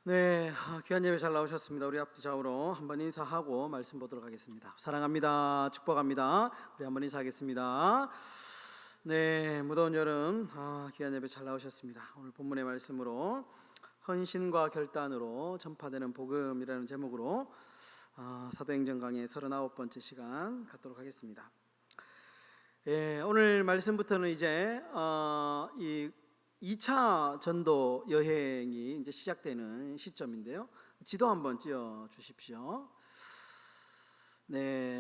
네, 귀한 예배 잘 나오셨습니다. 우리 앞뒤 좌우로 한번 인사하고 말씀 보도록 하겠습니다. 사랑합니다. 축복합니다. 우리 한번 인사하겠습니다. 네, 무더운 여름 귀한 예배 잘 나오셨습니다. 오늘 본문의 말씀으로 헌신과 결단으로 전파되는 복음이라는 제목으로 사도행전 강의 39번째 시간 갖도록 하겠습니다. 오늘 말씀부터는 이제 이 2차 전도 여행이 이제 시작되는 시점인데요. 지도 한번 띄워 주십시오. 네,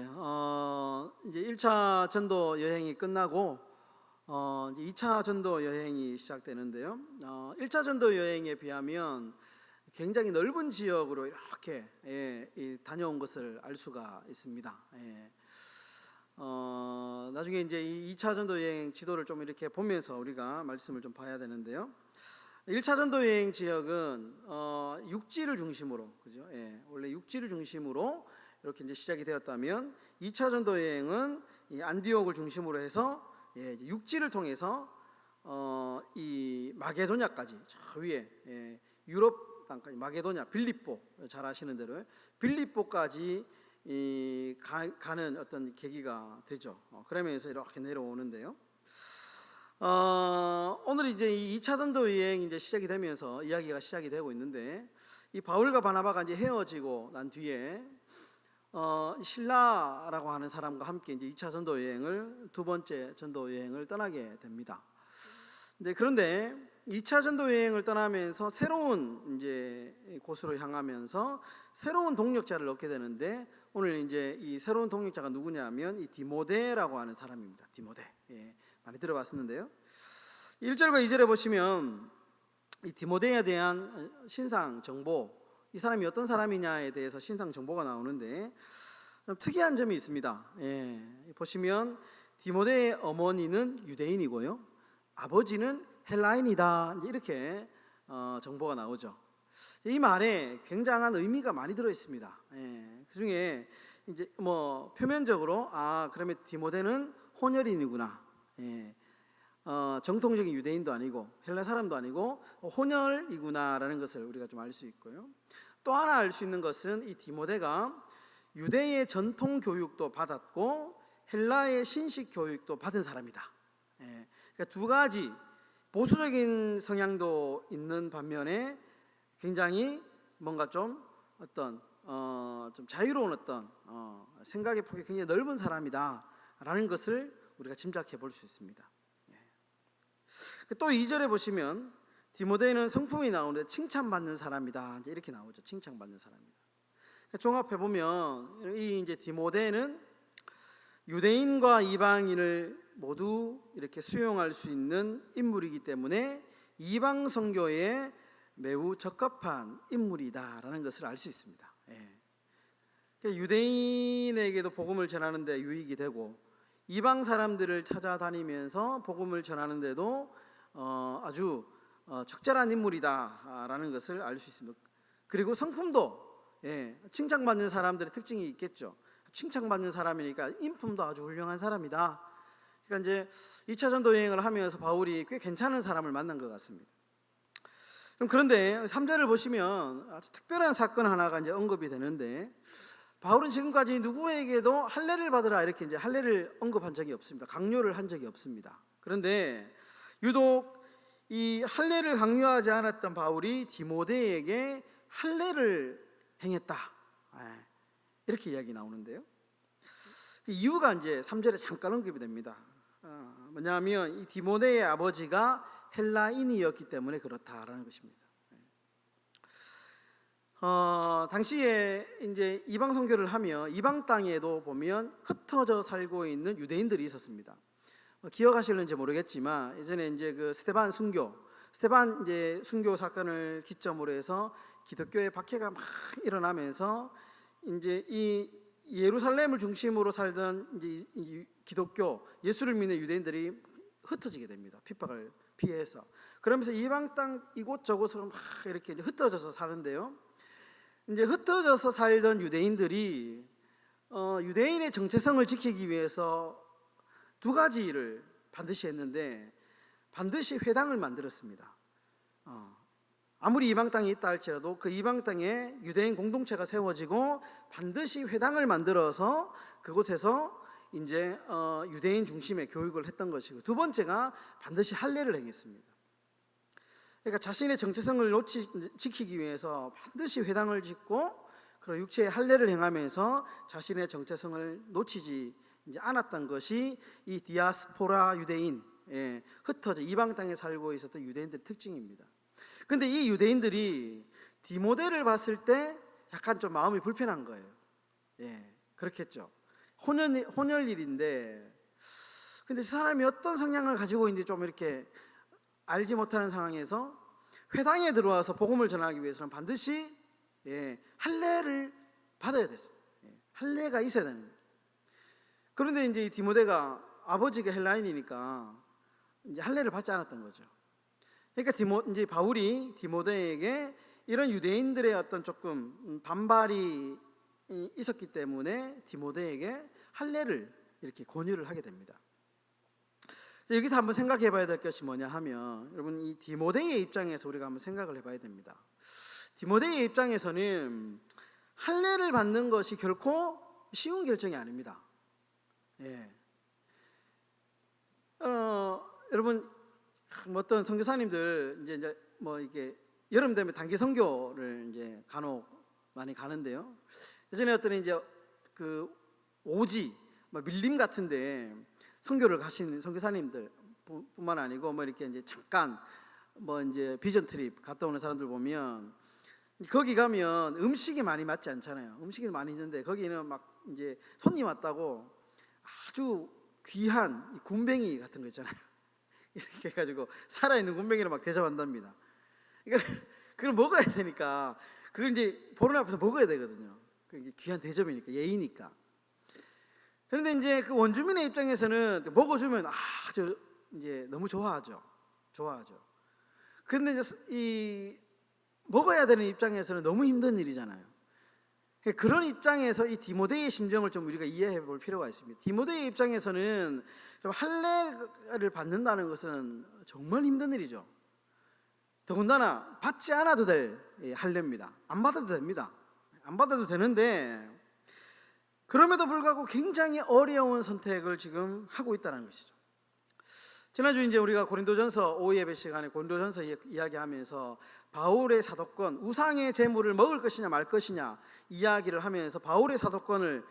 이제 1차 전도 여행이 끝나고 이제 2차 전도 여행이 시작되는데요. 1차 전도 여행에 비하면 굉장히 넓은 지역으로 이렇게 다녀온 것을 알 수가 있습니다. 나중에 이제 이 2차 전도 여행 지도를 좀 이렇게 보면서 우리가 말씀을 좀 봐야 되는데요. 1차 전도 여행 지역은 육지를 중심으로, 그죠? 원래 육지를 중심으로 이렇게 이제 시작이 되었다면 2차 전도 여행은 이 안디옥을 중심으로 해서 육지를 통해서 이 마게도냐까지 저 위에 유럽 땅까지 마게도냐, 빌립보, 잘 아시는 대로 빌립보까지 가는 어떤 계기가 되죠. 그러면서 이렇게 내려오는데요. 오늘 이제 이 2차 전도 여행 이제 시작이 되면서 이야기가 시작이 되고 있는데, 이 바울과 바나바가 이제 헤어지고 난 뒤에 실라라고 하는 사람과 함께 이제 2차 전도 여행을, 두 번째 전도 여행을 떠나게 됩니다. 그런데 2차 전도 여행을 떠나면서 새로운 이제 곳으로 향하면서 새로운 동력자를 얻게 되는데, 오늘 이제 이 새로운 동력자가 누구냐면 이 디모데라고 하는 사람입니다. 디모데, 많이 들어봤었는데요. 1절과 2절에 보시면 이 디모데에 대한 신상 정보, 이 사람이 어떤 사람이냐에 대해서 신상 정보가 나오는데 좀 특이한 점이 있습니다. 보시면 디모데의 어머니는 유대인이고요, 아버지는 헬라인이다, 이렇게 정보가 나오죠. 이 말에 굉장한 의미가 많이 들어 있습니다. 그 중에 이제 뭐 표면적으로 그러면 디모데는 혼혈인이구나, 정통적인 유대인도 아니고 헬라 사람도 아니고 혼혈이구나라는 것을 우리가 좀 알 수 있고요. 또 하나 알 수 있는 것은 이 디모데가 유대의 전통 교육도 받았고 헬라의 신식 교육도 받은 사람이다. 그러니까 두 가지 보수적인 성향도 있는 반면에 굉장히 뭔가 좀 어떤 좀 자유로운 어떤 생각의 폭이 굉장히 넓은 사람이다라는 것을 우리가 짐작해 볼 수 있습니다. 또 2절에 보시면 디모데는 성품이 나오는데 칭찬받는 사람이다, 이제 이렇게 나오죠. 칭찬받는 사람이다. 종합해 보면 이 이제 디모데는 유대인과 이방인을 모두 이렇게 수용할 수 있는 인물이기 때문에 이방 선교에 매우 적합한 인물이다라는 것을 알 수 있습니다. 유대인에게도 복음을 전하는 데 유익이 되고 이방 사람들을 찾아다니면서 복음을 전하는 데도 아주 적절한 인물이다라는 것을 알 수 있습니다. 그리고 성품도 칭찬받는 사람들의 특징이 있겠죠. 칭찬받는 사람이니까 인품도 아주 훌륭한 사람이다. 그러니까 이제 2차 전도 여행을 하면서 바울이 꽤 괜찮은 사람을 만난 것 같습니다. 그런데 3절을 보시면 아주 특별한 사건 하나가 이제 언급이 되는데, 바울은 지금까지 누구에게도 할례를 받으라 이렇게 이제 할례를 언급한 적이 없습니다. 강요를 한 적이 없습니다. 그런데 유독 이 할례를 강요하지 않았던 바울이 디모데에게 할례를 행했다, 이렇게 이야기 나오는데요. 그 이유가 이제 3절에 잠깐 언급이 됩니다. 뭐냐면 이 디모데의 아버지가 헬라인이었기 때문에 그렇다라는 것입니다. 당시에 이제 이방 선교를 하며 이방 땅에도 보면 흩어져 살고 있는 유대인들이 있었습니다. 기억하실는지 모르겠지만 예전에 이제 그 스데반 이제 순교 사건을 기점으로 해서 기독교의 박해가 막 일어나면서 이제 이 예루살렘을 중심으로 살던 이제 이 기독교 예수를 믿는 유대인들이 흩어지게 됩니다. 핍박을 피해서. 그러면서 이방 땅 이곳저곳으로 막 이렇게 이제 흩어져서 사는데요. 이제 흩어져서 살던 유대인들이 유대인의 정체성을 지키기 위해서 두 가지를 반드시 했는데, 반드시 회당을 만들었습니다. 아무리 이방 땅에 있다 할지라도 그 이방 땅에 유대인 공동체가 세워지고 반드시 회당을 만들어서 그곳에서 이제 유대인 중심의 교육을 했던 것이고, 두 번째가 반드시 할례를 행했습니다. 그러니까 자신의 정체성을 지키기 위해서 반드시 회당을 짓고 그리고 육체의 할례를 행하면서 자신의 정체성을 놓치지 이제 않았던 것이 이 디아스포라 유대인, 흩어져 이방 땅에 살고 있었던 유대인들의 특징입니다. 근데 이 유대인들이 디모데를 봤을 때 약간 좀 마음이 불편한 거예요. 그렇겠죠. 혼혈일인데, 근데 사람이 어떤 성향을 가지고 있는지 좀 이렇게 알지 못하는 상황에서 회당에 들어와서 복음을 전하기 위해서는 반드시 할례를 받아야 됐습니다. 할례가 있어야 됩니다. 그런데 이제 디모데가 아버지가 헬라인이니까 이제 할례를 받지 않았던 거죠. 그러니까 이제 바울이 디모데에게 이런 유대인들의 어떤 조금 반발이 있었기 때문에 디모데에게 할례를 이렇게 권유를 하게 됩니다. 여기서 한번 생각해 봐야 될 것이 뭐냐 하면, 여러분, 이 디모데의 입장에서 우리가 한번 생각을 해봐야 됩니다. 디모데의 입장에서는 할례를 받는 것이 결코 쉬운 결정이 아닙니다. 여러분, 어떤 선교사님들 이제 뭐 이게 여름 되면 단기 선교를 이제 간혹 많이 가는데요. 예전에 어떤 이제 그 오지 밀림 같은데 선교를 가신 선교사님들 뿐만 아니고 뭐 이렇게 이제 잠깐 뭐 이제 비전 트립 갔다 오는 사람들 보면 거기 가면 음식이 많이 맞지 않잖아요. 음식이 많이 있는데 거기는 막 이제 손님 왔다고 아주 귀한 굼벵이 같은 거 있잖아요. 이렇게 해가지고 살아있는 굼벵이를 막 대접한답니다. 그러니까 그걸 먹어야 되니까 그걸 이제 보는 앞에서 먹어야 되거든요. 그게 귀한 대접이니까, 예의니까. 그런데 이제 그 원주민의 입장에서는 먹어주면 저 이제 너무 좋아하죠. 그런데 이제 이 먹어야 되는 입장에서는 너무 힘든 일이잖아요. 그런 입장에서 이 디모데의 심정을 좀 우리가 이해해 볼 필요가 있습니다. 디모데의 입장에서는 할례를 받는다는 것은 정말 힘든 일이죠. 더군다나 받지 않아도 될 할례입니다. 안 받아도 됩니다. 안 받아도 되는데 그럼에도 불구하고 굉장히 어려운 선택을 지금 하고 있다는 것이죠. 지난주 이제 우리가 고린도전서 오후 예배 시간에 고린도전서 이야기하면서 바울의 사도권, 우상의 제물을 먹을 것이냐 말 것이냐 이야기를 하면서 바울의 사도권을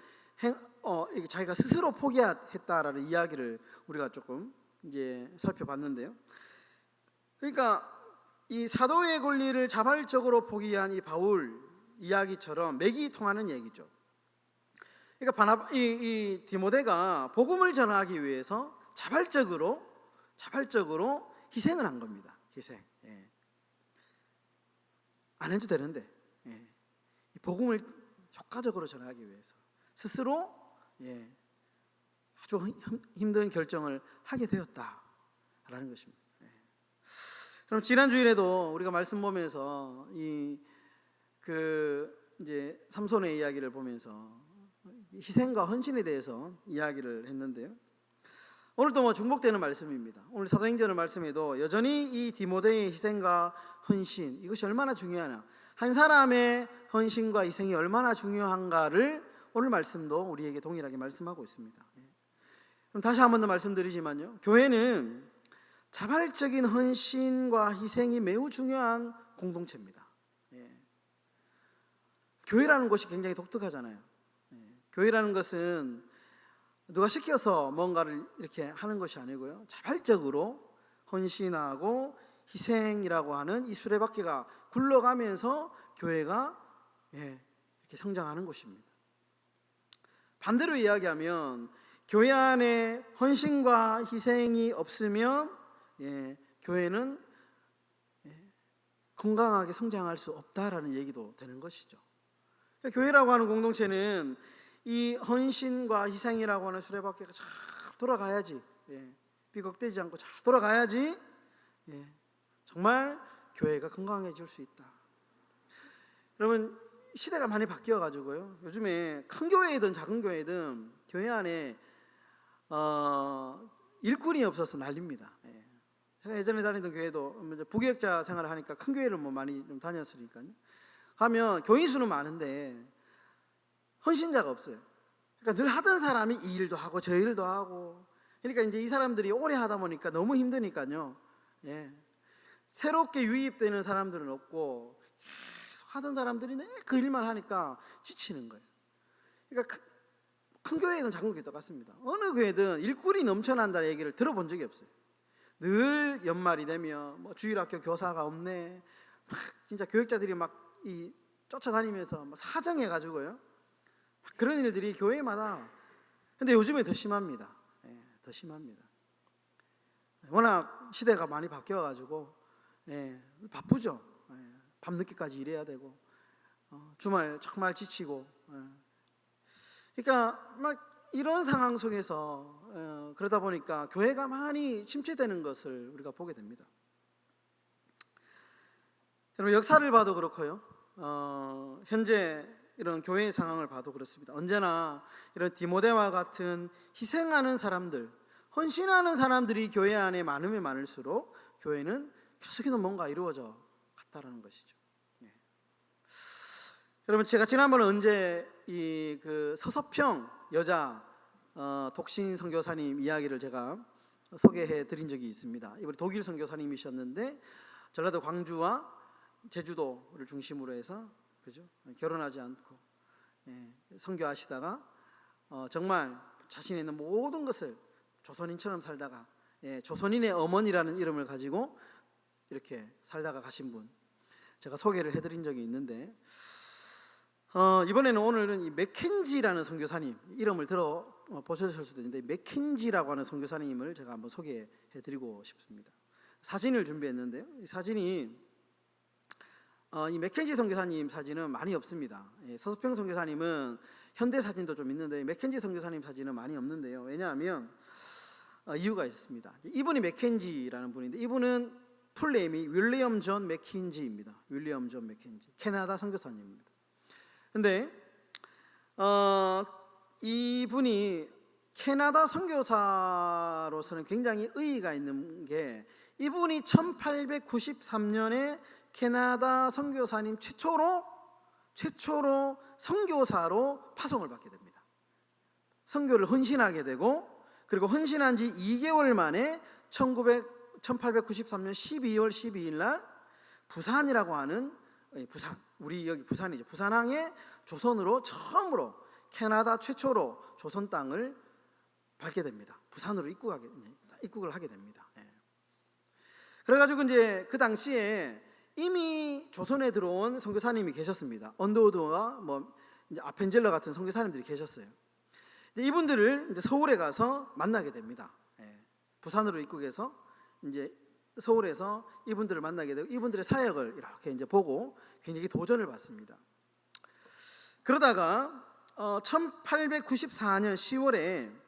자기가 스스로 포기했다라는 이야기를 우리가 조금 이제 살펴봤는데요. 그러니까 이 사도의 권리를 자발적으로 포기한 이 바울 이야기처럼 맥이 통하는 얘기죠. 그러니까 이 디모데가 복음을 전하기 위해서 자발적으로 희생을 한 겁니다. 희생. 안 해도 되는데 이 복음을 효과적으로 전하기 위해서 스스로 아주 힘든 결정을 하게 되었다라는 것입니다. 그럼 지난 주일에도 우리가 말씀 보면서 이제 삼손의 이야기를 보면서 희생과 헌신에 대해서 이야기를 했는데요. 오늘도 뭐 중복되는 말씀입니다. 오늘 사도행전의 말씀에도 여전히 이 디모데의 희생과 헌신, 이것이 얼마나 중요하냐, 한 사람의 헌신과 희생이 얼마나 중요한가를 오늘 말씀도 우리에게 동일하게 말씀하고 있습니다. 그럼 다시 한 번 더 말씀드리지만요, 교회는 자발적인 헌신과 희생이 매우 중요한 공동체입니다. 교회라는 곳이 굉장히 독특하잖아요. 교회라는 것은 누가 시켜서 뭔가를 이렇게 하는 것이 아니고요, 자발적으로 헌신하고 희생이라고 하는 이 수레바퀴가 굴러가면서 교회가 이렇게 성장하는 곳입니다. 반대로 이야기하면 교회 안에 헌신과 희생이 없으면 교회는 건강하게 성장할 수 없다라는 얘기도 되는 것이죠. 교회라고 하는 공동체는 이 헌신과 희생이라고 하는 수레바퀴가 잘 돌아가야지, 삐걱대지 않고 잘 돌아가야지 정말 교회가 건강해질 수 있다. 여러분, 시대가 많이 바뀌어가지고요, 요즘에 큰 교회이든 작은 교회든 교회 안에 일꾼이 없어서 난립니다. 제가 예전에 다니던 교회도 부교역자 생활을 하니까 큰 교회를 뭐 많이 좀 다녔으니까요. 가면 교인 수는 많은데 헌신자가 없어요. 그러니까 늘 하던 사람이 이 일도 하고 저 일도 하고, 그러니까 이제 이 사람들이 오래 하다 보니까 너무 힘드니까요. 예. 새롭게 유입되는 사람들은 없고 계속 하던 사람들이 그 일만 하니까 지치는 거예요. 그러니까 큰 교회든 작은 교회 똑같습니다. 어느 교회든 일꾼이 넘쳐난다는 얘기를 들어본 적이 없어요. 늘 연말이 되면 뭐 주일학교 교사가 없네, 막 진짜 교육자들이 막 쫓아다니면서 막 사정해가지고요, 막 그런 일들이 교회마다. 근데 요즘에 더 심합니다. 예, 더 심합니다. 워낙 시대가 많이 바뀌어가지고 바쁘죠. 밤늦게까지 일해야 되고 주말 정말 지치고. 그러니까 막 이런 상황 속에서 그러다 보니까 교회가 많이 침체되는 것을 우리가 보게 됩니다. 여러분, 역사를 봐도 그렇고요, 현재 이런 교회의 상황을 봐도 그렇습니다. 언제나 이런 디모데와 같은 희생하는 사람들, 헌신하는 사람들이 교회 안에 많으면 많을수록 교회는 계속해서 뭔가 이루어져 갔다라는 것이죠. 여러분, 제가 지난번에 언제 그 서서평 여자 독신 선교사님 이야기를 제가 소개해 드린 적이 있습니다. 이번에 독일 선교사님이셨는데 전라도 광주와 제주도를 중심으로 해서, 그죠? 결혼하지 않고 선교하시다가 정말 자신의 있는 모든 것을 조선인처럼 살다가 조선인의 어머니라는 이름을 가지고 이렇게 살다가 가신 분, 제가 소개를 해드린 적이 있는데, 이번에는 오늘은 이 맥켄지라는 선교사님 이름을 들어 보셨을 수도 있는데, 맥켄지라고 하는 선교사님을 제가 한번 소개해드리고 싶습니다. 사진을 준비했는데요, 이 사진이 이 맥켄지 선교사님 사진은 많이 없습니다. 서서평 선교사님은 현대 사진도 좀 있는데 맥켄지 선교사님 사진은 많이 없는데요. 왜냐하면 이유가 있습니다. 이분이 맥켄지라는 분인데, 이분은 풀네임이 윌리엄 존 맥켄지입니다. 윌리엄 존 맥켄지, 캐나다 선교사님입니다. 근데 이분이 캐나다 선교사로서는 굉장히 의의가 있는 게, 이분이 1893년에 캐나다 선교사님 최초로 선교사로 파송을 받게 됩니다. 선교를 헌신하게 되고, 그리고 헌신한 지 2개월 만에 1893년 12월 12일 날 부산이라고 하는, 부산, 우리 여기 부산이죠, 부산항에 조선으로 처음으로 캐나다 최초로 조선 땅을 밟게 됩니다. 부산으로 입국을 하게 됩니다. 그래가지고 이제 그 당시에 이미 조선에 들어온 선교사님이 계셨습니다. 언더우드와 뭐 이제 아펜젤러 같은 선교사님들이 계셨어요. 이분들을 이제 서울에 가서 만나게 됩니다. 부산으로 입국해서 이제 서울에서 이분들을 만나게 되고, 이분들의 사역을 이렇게 이제 보고 굉장히 도전을 받습니다. 그러다가 1894년 10월에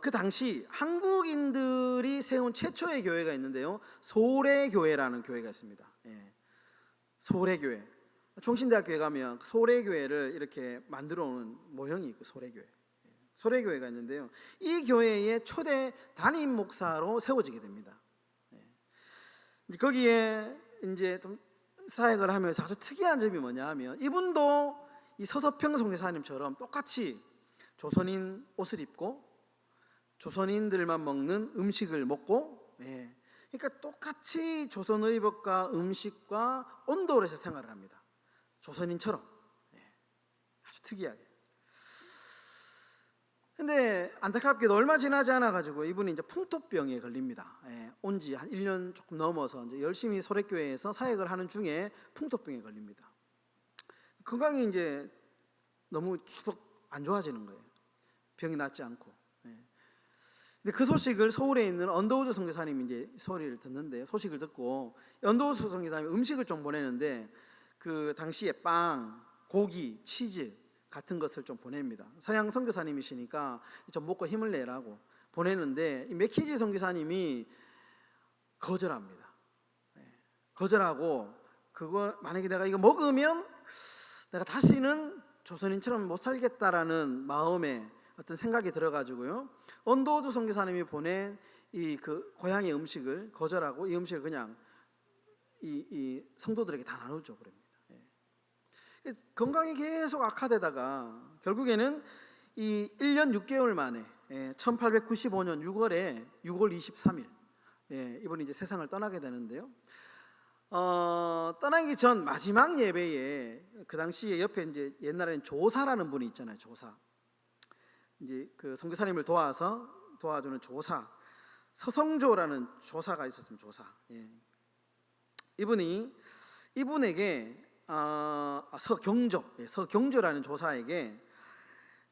그 당시 한국인들이 세운 최초의 교회가 있는데요, 소래교회라는 교회가 있습니다. 소래교회, 총신대학교에 가면 소래교회를 이렇게 만들어 놓은 모형이 있고, 소래교회가 있는데요, 이 교회의 초대 담임 목사로 세워지게 됩니다. 거기에 이제 좀 사역을 하면서 아주 특이한 점이 뭐냐 하면, 이분도 이 서서평 선교사님처럼 똑같이 조선인 옷을 입고 조선인들만 먹는 음식을 먹고, 그러니까 똑같이 조선의복과 음식과 온도에서 생활을 합니다. 조선인처럼. 아주 특이하게. 근데 안타깝게도 얼마 지나지 않아 가지고 이분이 이제 풍토병에 걸립니다. 온 지 한 1년 조금 넘어서 이제 열심히 소래교회에서 사역을 하는 중에 풍토병에 걸립니다. 건강이 이제 너무 계속 안 좋아지는 거예요. 병이 낫지 않고. 근데 그 소식을 서울에 있는 언더우드 선교사님이 이제 소리를 듣는데, 소식을 듣고 언더우드 선교사님이 음식을 좀 보내는데, 그 당시에 빵, 고기, 치즈 같은 것을 좀 보냅니다. 서양 선교사님이시니까 좀 먹고 힘을 내라고 보내는데, 이 맥킨지 선교사님이 거절합니다. 거절하고, 그거 만약에 내가 이거 먹으면 내가 다시는 조선인처럼 못 살겠다라는 마음에 어떤 생각이 들어가지고요, 언더우드 선교사님이 보낸 이 그 고향의 음식을 거절하고 이 음식을 그냥 이 성도들에게 다 나누죠. 그럽니다. 건강이 계속 악화되다가 결국에는 이 1년 6개월 만에 1895년 6월 23일 이분이 이제 세상을 떠나게 되는데요. 떠나기 전 마지막 예배에 그 당시에 옆에 이제 옛날에는 조사라는 분이 있잖아요. 조사. 이제 그 선교사님을 도와주는 조사, 서성조라는 조사가 있었습니다. 조사. 이분에게 서경조라는 조사에게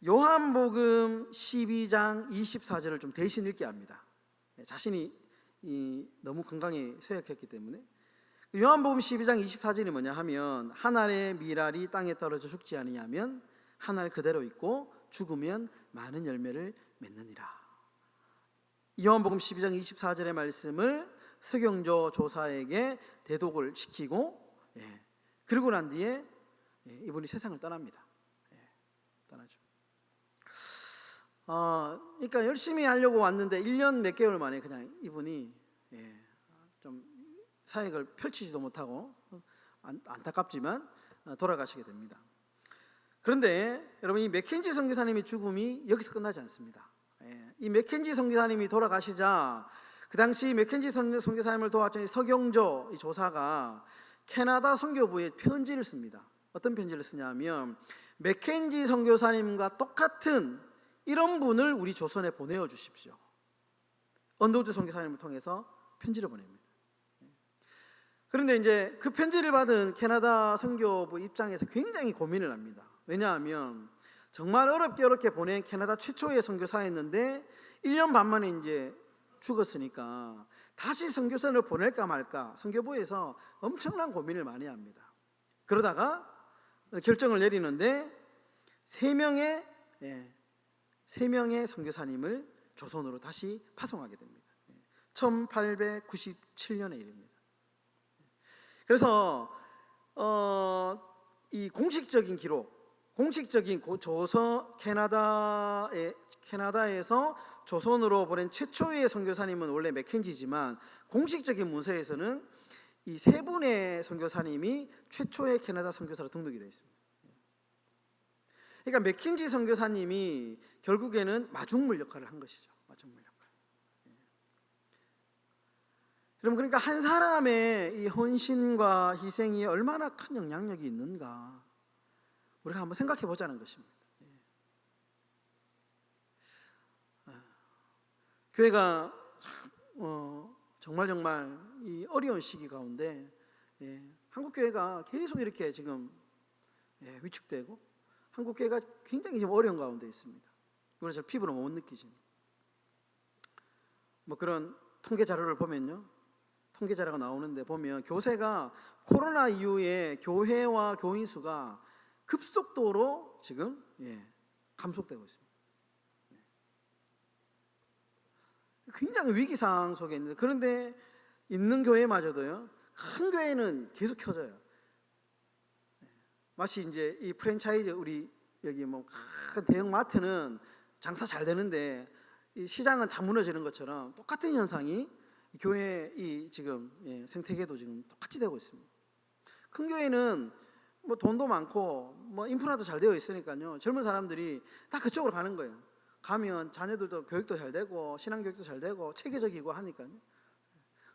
요한복음 12장 24절을 좀 대신 읽게 합니다. 자신이 너무 건강에 쇠약했기 때문에. 요한복음 12장 24절이 뭐냐 하면 한 알의 밀알이 땅에 떨어져 죽지 아니하면 한 알 그대로 있고 죽으면 많은 열매를 맺느니라. 요한복음 12장 24절의 말씀을 서경조 조사에게 대독을 시키고 그러고 난 뒤에 이분이 세상을 떠납니다. 떠나죠. 그러니까 열심히 하려고 왔는데 1년 몇 개월 만에 그냥 이분이 좀 사역을 펼치지도 못하고 안타깝지만 돌아가시게 됩니다. 그런데 여러분, 이 맥켄지 선교사님의 죽음이 여기서 끝나지 않습니다. 이 맥켄지 선교사님이 돌아가시자 그 당시 맥켄지 선교사님을 도왔던 서경조 이 조사가 캐나다 선교부에 편지를 씁니다. 어떤 편지를 쓰냐면 맥켄지 선교사님과 똑같은 이런 분을 우리 조선에 보내어 주십시오. 언더우드 선교사님을 통해서 편지를 보냅니다. 그런데 이제 그 편지를 받은 캐나다 선교부 입장에서 굉장히 고민을 합니다. 왜냐하면 정말 어렵게 보낸 캐나다 최초의 선교사였는데 1년 반 만에 이제 죽었으니까 다시 선교사를 보낼까 말까 선교부에서 엄청난 고민을 많이 합니다. 그러다가 결정을 내리는데 3명의 선교사님을 조선으로 다시 파송하게 됩니다. 1897년의 일입니다. 그래서 이 공식적인 기록, 공식적인 조선 캐나다에서 조선으로 보낸 최초의 선교사님은 원래 맥켄지지만 공식적인 문서에서는 이 3분의 선교사님이 최초의 캐나다 선교사로 등록이 되어 있습니다. 그러니까 맥켄지 선교사님이 결국에는 마중물 역할을 한 것이죠. 마중물 역할. 여러분, 그러니까 한 사람의 이 헌신과 희생이 얼마나 큰 영향력이 있는가 우리가 한번 생각해 보자는 것입니다. 교회가 정말 이 어려운 시기 가운데 한국 교회가 계속 이렇게 지금 위축되고 한국 교회가 굉장히 지금 어려운 가운데 있습니다. 그래서 피부로 못 느끼지만 뭐 그런 통계 자료를 보면요, 통계 자료가 나오는데 보면 교세가 코로나 이후에 교회와 교인 수가 급속도로 지금 감속되고 있습니다. 굉장히 위기 상황 속에 있는데, 그런데 있는 교회마저도요, 큰 교회는 계속 켜져요. 마치 이제 이 프랜차이즈, 우리 여기 뭐 큰 대형 마트는 장사 잘 되는데 이 시장은 다 무너지는 것처럼 똑같은 현상이 교회 이 지금 생태계도 지금 똑같이 되고 있습니다. 큰 교회는 뭐 돈도 많고 뭐 인프라도 잘 되어 있으니까요, 젊은 사람들이 다 그쪽으로 가는 거예요. 가면 자녀들도 교육도 잘 되고 신앙교육도 잘 되고 체계적이고 하니까요.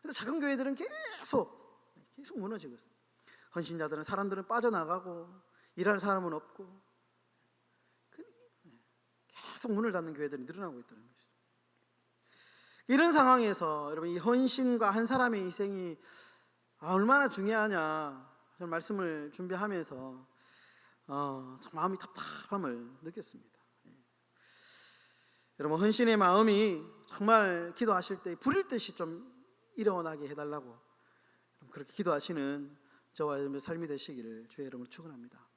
근데 작은 교회들은 계속 무너지고 있어요. 헌신자들은, 사람들은 빠져나가고 일할 사람은 없고 계속 문을 닫는 교회들이 늘어나고 있다는 것이죠. 이런 상황에서 여러분, 이 헌신과 한 사람의 희생이 얼마나 중요하냐, 저는 말씀을 준비하면서 참 마음이 답답함을 느꼈습니다. 여러분, 헌신의 마음이 정말 기도하실 때 불일 듯이 좀 일어나게 해달라고 그렇게 기도하시는 저와 여러분의 삶이 되시기를 주의 이름으로 축원합니다.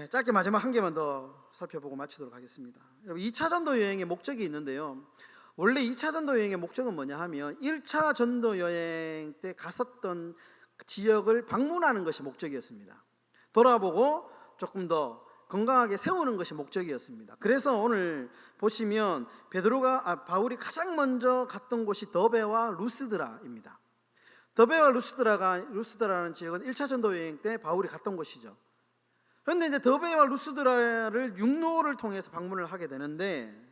짧게 마지막 한 개만 더 살펴보고 마치도록 하겠습니다. 여러분, 2차 전도 여행의 목적이 있는데요, 원래 2차 전도 여행의 목적은 뭐냐 하면 1차 전도 여행 때 갔었던 지역을 방문하는 것이 목적이었습니다. 돌아보고 조금 더 건강하게 세우는 것이 목적이었습니다. 그래서 오늘 보시면 바울이 가장 먼저 갔던 곳이 더베와 루스드라입니다. 더베와 루스드라라는 지역은 1차 전도 여행 때 바울이 갔던 곳이죠. 그런데 이제 더베와 루스드라를 육로를 통해서 방문을 하게 되는데,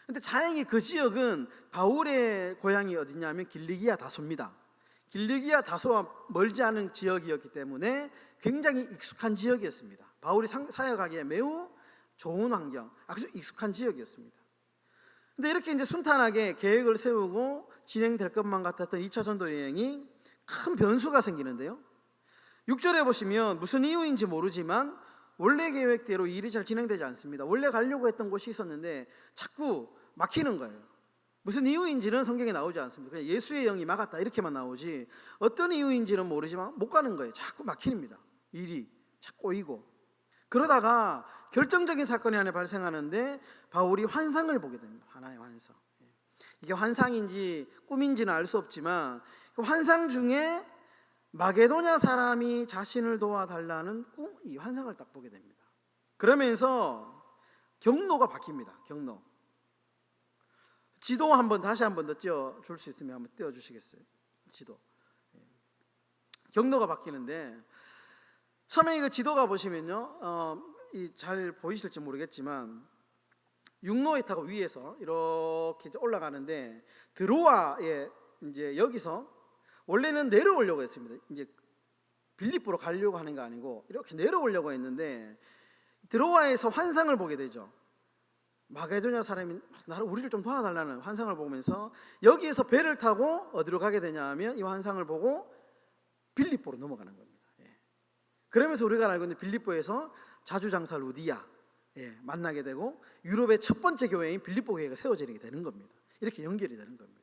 근데 다행히 그 지역은 바울의 고향이 어디냐면 길리기아 다소입니다. 길리기아 다소와 멀지 않은 지역이었기 때문에 굉장히 익숙한 지역이었습니다. 바울이 사역하기에 매우 좋은 환경, 아주 익숙한 지역이었습니다. 근데 이렇게 이제 순탄하게 계획을 세우고 진행될 것만 같았던 2차 전도 여행이 큰 변수가 생기는데요. 6절에 보시면 무슨 이유인지 모르지만 원래 계획대로 일이 잘 진행되지 않습니다. 원래 가려고 했던 곳이 있었는데 자꾸 막히는 거예요. 무슨 이유인지는 성경에 나오지 않습니다. 그냥 예수의 영이 막았다 이렇게만 나오지 어떤 이유인지는 모르지만 못 가는 거예요. 자꾸 막힙니다. 일이 자꾸 꼬이고. 그러다가 결정적인 사건이 하나 발생하는데 바울이 환상을 보게 됩니다. 하나의 환상. 이게 환상인지 꿈인지는 알 수 없지만 그 환상 중에 마게도냐 사람이 자신을 도와달라는 이 환상을 딱 보게 됩니다. 그러면서 경로가 바뀝니다. 경로. 지도 다시 한번 더 띄워줄 수 있으면 한번 띄워주시겠어요? 지도. 경로가 바뀌는데 처음에 이거 지도가 보시면요, 잘 보이실지 모르겠지만 육로에 타고 위에서 이렇게 올라가는데 드로아에 이제 여기서 원래는 내려오려고 했습니다. 이제 빌립보로 가려고 하는 게 아니고 이렇게 내려오려고 했는데 드로아에서 환상을 보게 되죠. 마게도냐 사람이 우리를 좀 도와달라는 환상을 보면서 여기에서 배를 타고 어디로 가게 되냐 하면 이 환상을 보고 빌립보로 넘어가는 겁니다. 그러면서 우리가 알고 있는 빌립보에서 자주장사 루디아 만나게 되고 유럽의 첫 번째 교회인 빌립보 교회가 세워지게 되는 겁니다. 이렇게 연결이 되는 겁니다.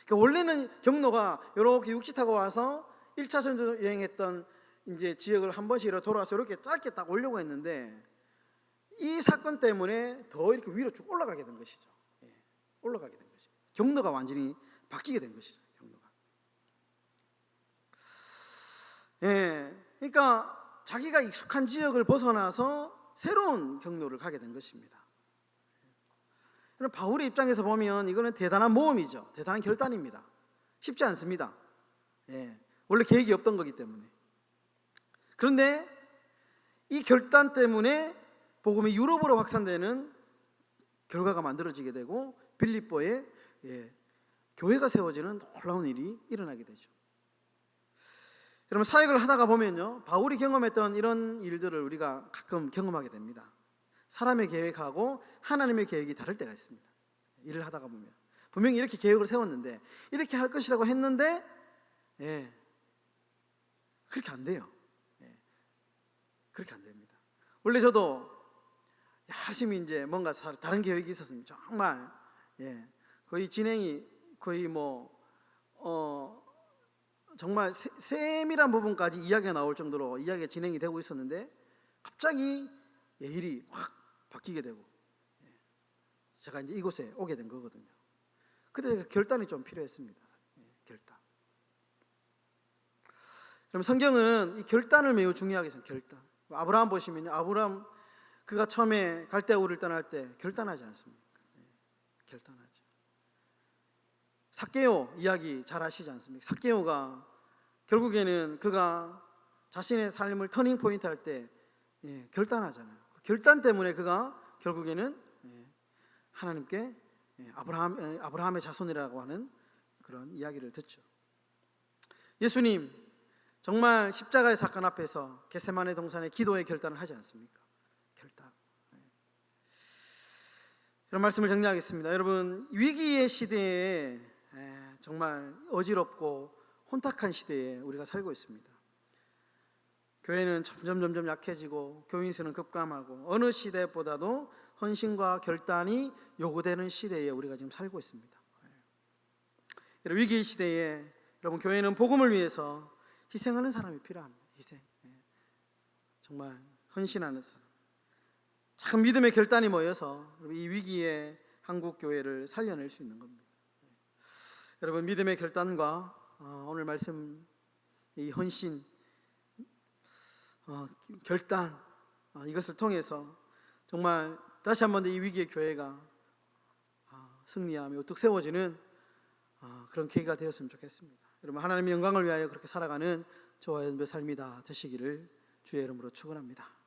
그러니까 원래는 경로가 이렇게 육지 타고 와서 1차 전도 여행했던 이제 지역을 한 번씩 이렇게 돌아와서 이렇게 짧게 딱 오려고 했는데 이 사건 때문에 더 이렇게 위로 쭉 올라가게 된 것이죠. 올라가게 된 것이죠. 경로가 완전히 바뀌게 된 것이죠. 경로가. 그러니까 자기가 익숙한 지역을 벗어나서 새로운 경로를 가게 된 것입니다. 그럼 바울의 입장에서 보면 이거는 대단한 모험이죠. 대단한 결단입니다. 쉽지 않습니다. 원래 계획이 없던 거기 때문에. 그런데 이 결단 때문에 복음이 유럽으로 확산되는 결과가 만들어지게 되고 빌립보에 교회가 세워지는 놀라운 일이 일어나게 되죠. 여러분, 사역을 하다가 보면요, 바울이 경험했던 이런 일들을 우리가 가끔 경험하게 됩니다. 사람의 계획하고 하나님의 계획이 다를 때가 있습니다. 일을 하다가 보면 분명히 이렇게 계획을 세웠는데 이렇게 할 것이라고 했는데 그렇게 안 돼요. 그렇게 안 됩니다. 원래 저도 열심히 이제 뭔가 다른 계획이 있었습니다. 정말 거의 진행이 거의 정말 세밀한 부분까지 이야기가 나올 정도로 이야기가 진행이 되고 있었는데 갑자기 일이 확 바뀌게 되고 제가 이제 이곳에 오게 된 거거든요. 그때 결단이 좀 필요했습니다. 결단. 그럼 성경은 이 결단을 매우 중요하게 생각해요. 결단. 아브라함 보시면요, 아브라함 그가 처음에 갈대아우를 떠날 때 결단하지 않습니까? 결단하죠. 삭개오 이야기 잘 아시지 않습니까? 삭개오가 결국에는 그가 자신의 삶을 터닝 포인트 할 때 결단하잖아요. 결단 때문에 그가 결국에는 하나님께 아브라함의 자손이라고 하는 그런 이야기를 듣죠. 예수님 정말 십자가의 사건 앞에서 겟세마네 동산의 기도의 결단을 하지 않습니까? 결단. 이런 말씀을 정리하겠습니다. 여러분, 위기의 시대에 정말 어지럽고 혼탁한 시대에 우리가 살고 있습니다. 교회는 점점 약해지고 교인 수는 급감하고 어느 시대보다도 헌신과 결단이 요구되는 시대에 우리가 지금 살고 있습니다. 이런 위기의 시대에 여러분, 교회는 복음을 위해서 희생하는 사람이 필요합니다. 희생. 정말 헌신하는 사람. 참 믿음의 결단이 모여서 이 위기의 한국 교회를 살려낼 수 있는 겁니다. 여러분, 믿음의 결단과 오늘 말씀 이 헌신, 결단, 이것을 통해서 정말 다시 한번 이 위기의 교회가 승리하며 우뚝 세워지는 그런 계기가 되었으면 좋겠습니다. 여러분, 하나님의 영광을 위하여 그렇게 살아가는 저와 여러분의 삶이 다 되시기를 주의 이름으로 축원합니다.